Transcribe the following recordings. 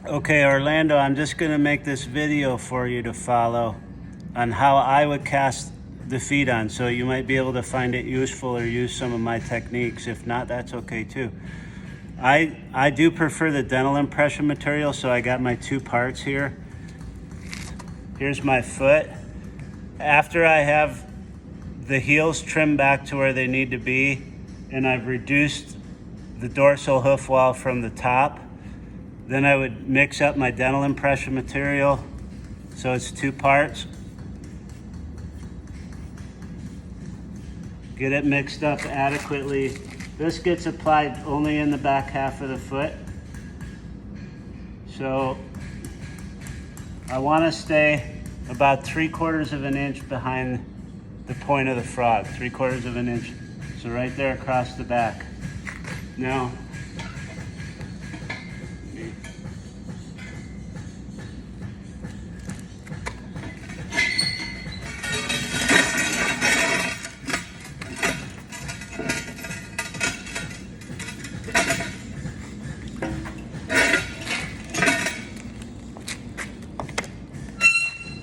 Okay, Orlando, I'm just gonna make this video for you to follow on how I would cast the feet on. So you might be able to find it useful or use some of my techniques. If not, that's okay too. I do prefer the dental impression material, so I got my two parts here. Here's my foot. After I have the heels trimmed back to where they need to be, and I've reduced the dorsal hoof wall from the top, then I would mix up my dental impression material. So it's two parts. Get it mixed up adequately. This gets applied only in the back half of the foot. So I want to stay about 3/4 of an inch behind the point of the frog, 3/4 of an inch. So right there across the back. Now,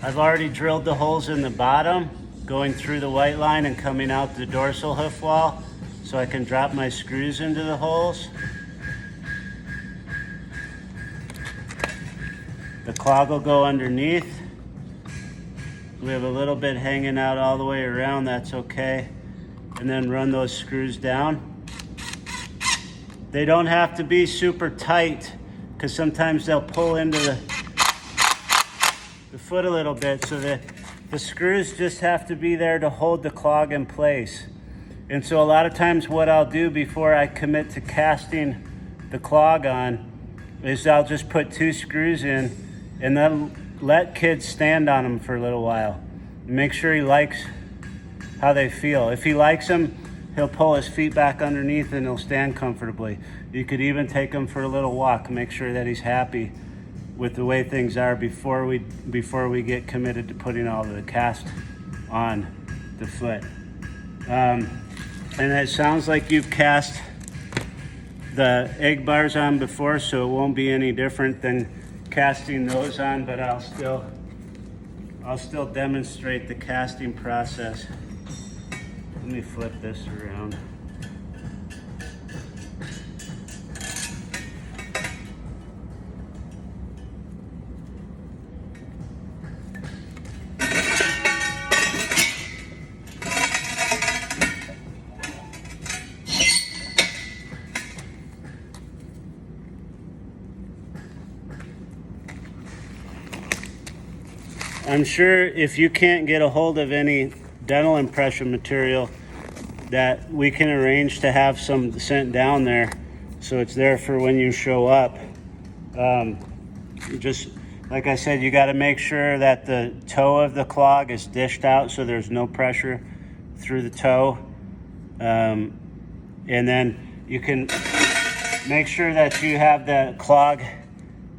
I've already drilled the holes in the bottom, going through the white line and coming out the dorsal hoof wall, so I can drop my screws into the holes. The clog will go underneath. We have a little bit hanging out all the way around, that's okay. And then run those screws down. They don't have to be super tight, because sometimes they'll pull into the foot a little bit, so the screws just have to be there to hold the clog in place. And so a lot of times what I'll do before I commit to casting the clog on is I'll just put 2 screws in and then let kids stand on them for a little while. Make sure he likes how they feel. If he likes them, he'll pull his feet back underneath and he'll stand comfortably. You could even take him for a little walk, make sure that he's happy with the way things are before we get committed to putting all of the cast on the foot. And it sounds like you've cast the egg bars on before, so it won't be any different than casting those on, but I'll still demonstrate the casting process. Let me flip this around. I'm sure if you can't get a hold of any dental impression material, that we can arrange to have some sent down there, so it's there for when you show up. Just like I said, you got to make sure that the toe of the clog is dished out so there's no pressure through the toe. And then you can make sure that you have the clog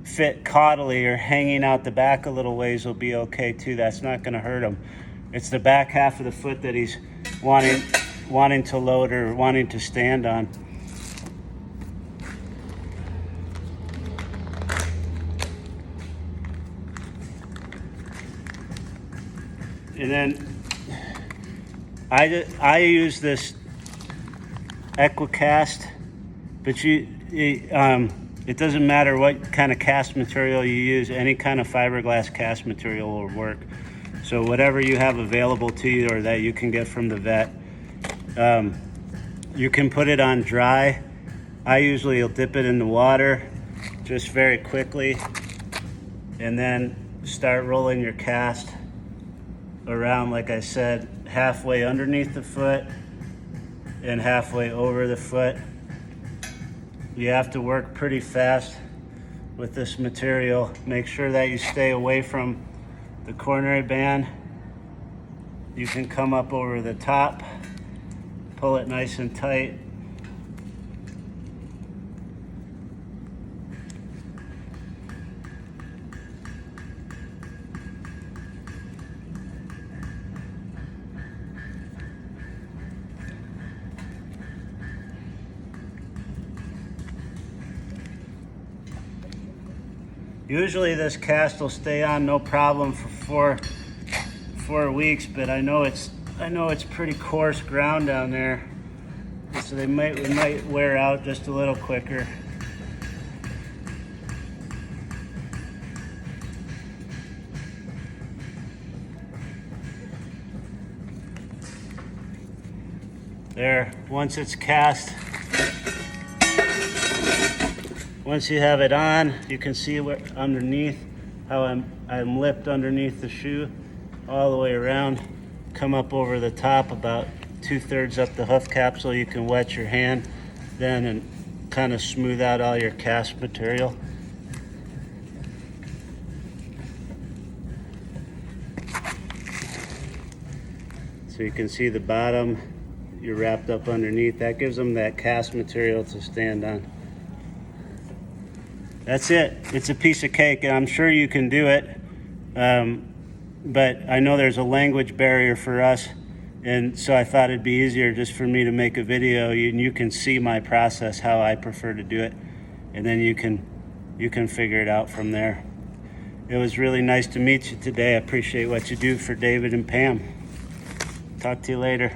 fit caudally or hanging out the back a little ways will be okay too. That's not going to hurt him. It's the back half of the foot that he's wanting to load or wanting to stand on. And then I use this EquiCast, but it doesn't matter what kind of cast material you use. Any kind of fiberglass cast material will work. So whatever you have available to you or that you can get from the vet, you can put it on dry. I usually will dip it in the water just very quickly and then start rolling your cast around, like I said, halfway underneath the foot and halfway over the foot. You have to work pretty fast with this material. Make sure that you stay away from the coronary band. You can come up over the top, pull it nice and tight. Usually this cast will stay on no problem for four weeks, but I know it's pretty coarse ground down there, so it might wear out just a little quicker. There, once it's cast, once you have it on, you can see where underneath, how I'm lipped underneath the shoe all the way around, come up over the top about 2/3 up the hoof capsule. You can wet your hand then and kind of smooth out all your cast material. So you can see the bottom, you're wrapped up underneath. That gives them that cast material to stand on. That's it. It's a piece of cake, and I'm sure you can do it. But I know there's a language barrier for us, and so I thought it'd be easier just for me to make a video, and you can see my process, how I prefer to do it, and then you can figure it out from there. It was really nice to meet you today. I appreciate what you do for David and Pam. Talk to you later.